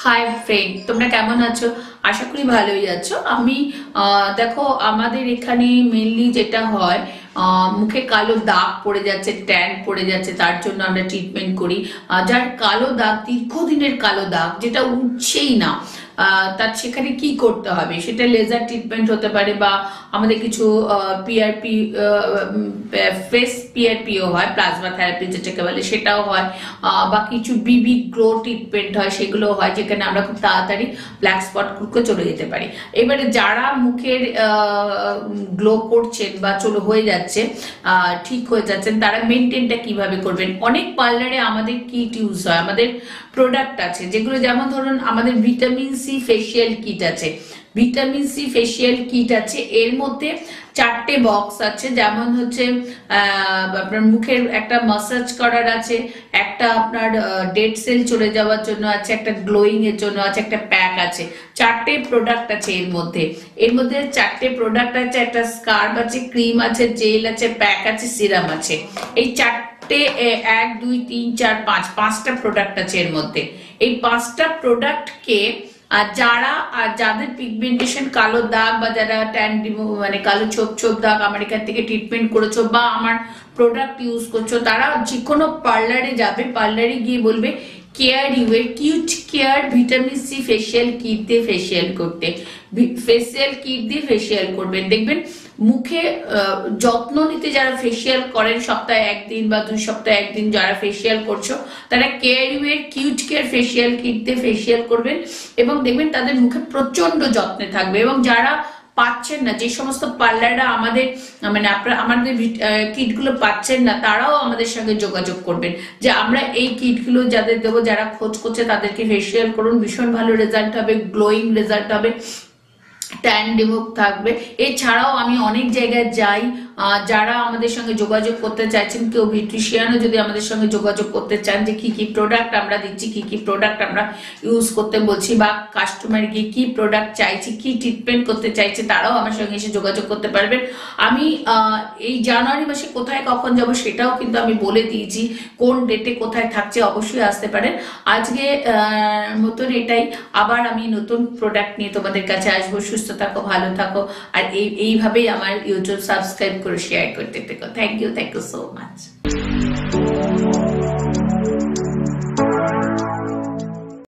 Hi friend, তোমরা কেমন আছো? আশা করি ভালোই আছো। আমি দেখো, আমাদের এখানে মেনলি যেটা হয়, মুখে কালো দাগ পড়ে যাচ্ছে, ট্যান পড়ে যাচ্ছে, তার জন্য আমরা ট্রিটমেন্ট করি। যার কালো দাগ, দীর্ঘদিনের কালো দাগ যেটা উঠছেই না, তার সেখানে কি করতে হবে? সেটা লেজার ট্রিটমেন্ট হতে পারে, বা আমাদের কিছু পিআরপি, ফেস পিআরপিও হয়, প্লাজমা থেরাপি যেটাকে বলে, সেটাও হয়। বা কিছু বিবি গ্লো ট্রিটমেন্ট হয়, সেগুলো হয়, যেখানে আমরা খুব তাড়াতাড়ি ব্ল্যাক স্পট গুলোকে চলে যেতে পারি। এবারে যারা মুখের গ্লো করছেন বা হয়ে যাচ্ছে, ঠিক হয়ে যাচ্ছেন, তারা মেনটেনটা কিভাবে করবেন? অনেক পার্লারে আমাদের কিট ইউজ হয়, আমাদের প্রোডাক্ট আছে যেগুলো, যেমন ধরুন আমাদের ভিটামিন সি ফেসিয়াল কিট আছে। ভিটামিন সি ফেসিয়াল কিট আছে, এর মধ্যে 4টে বক্স আছে। যেমন হচ্ছে আপনার মুখের একটা মাসাজ করার আছে, একটা আপনার ডেড সেল চলে যাওয়ার জন্য আছে, একটা গ্লোয়িং এর জন্য আছে, একটা প্যাক আছে। 4টে প্রোডাক্ট আছে এর মধ্যে 4টে প্রোডাক্ট আছে। একটা স্কার্ব আছে, ক্রিম আছে, জেল আছে, প্যাক আছে, সিরাম আছে। এই 4টে 1 2 3 4 5 5টা প্রোডাক্ট আছে এর মধ্যে। এই 5টা প্রোডাক্টকে আর যাদের পিগমেন্টেশন, কালো দাগ, বা যারা ট্যান মানে কালো ছোপ ছোপ দাগ আমার এখান থেকে ট্রিটমেন্ট করেছো বা আমার প্রোডাক্ট ইউজ করছো, তারা যে কোনো পার্লারে যাবে, পার্লারে গিয়ে বলবে care your cute care vitamin C facial kit দিয়ে ফেসিয়াল করতে। ফেসিয়াল কিট দিয়ে ফেসিয়াল করবেন, দেখবেন মুখে যত্ন নিতে যারা ফেসিয়াল করেন, সপ্তাহে 1 দিন বা 2 সপ্তাহে 1 দিন যারা ফেসিয়াল করছো, তারা care your cute care facial kit দিয়ে ফেসিয়াল করবেন, এবং দেখবেন তাদের মুখে প্রচন্ড যত্নে থাকবে। এবং যারা পাচ্ছেন না, যে সমস্ত পার্লাররা আমাদের মানে আমাদের কিটগুলো পাচ্ছেন না, তারাও আমাদের সঙ্গে যোগাযোগ করবেন যে আমরা এই কিটগুলো যাদের দেবো, যারা খোঁজ করছে তাদেরকে ফেসিয়াল করুন, ভীষণ ভালো রেজাল্ট হবে, গ্লোয়িং রেজাল্ট হবে, ট্যান রিমুভ থাকবে। এছাড়াও আমি অনেক জায়গায় যাই, যারা আমাদের সঙ্গে যোগাযোগ করতে চাইছেন, কেউ বিউটিশিয়ানও যদি আমাদের সঙ্গে যোগাযোগ করতে চান যে কি কি প্রোডাক্ট আমরা দিচ্ছি, কি কি প্রোডাক্ট আমরা ইউজ করতে বলছি, বা কাস্টমার গিয়ে কি প্রোডাক্ট চাইছি, কি ট্রিটমেন্ট করতে চাইছে, তারাও আমার সঙ্গে এসে যোগাযোগ করতে পারবেন। আমি এই জানুয়ারি মাসে কোথায় কখন যাব সেটাও কিন্তু আমি বলে দিয়েছি, কোন ডেটে কোথায় থাকছে, অবশ্যই আসতে পারেন। আজকে মতন এটাই, আবার আমি নতুন প্রোডাক্ট নিয়ে তোমাদের কাছে আসবো। সুস্থ থাকো, ভালো থাকো, আর এইভাবেই আমার ইউটিউব সাবস্ক্রাইব করে শেয়ার করতে থাকো। Thank you so much.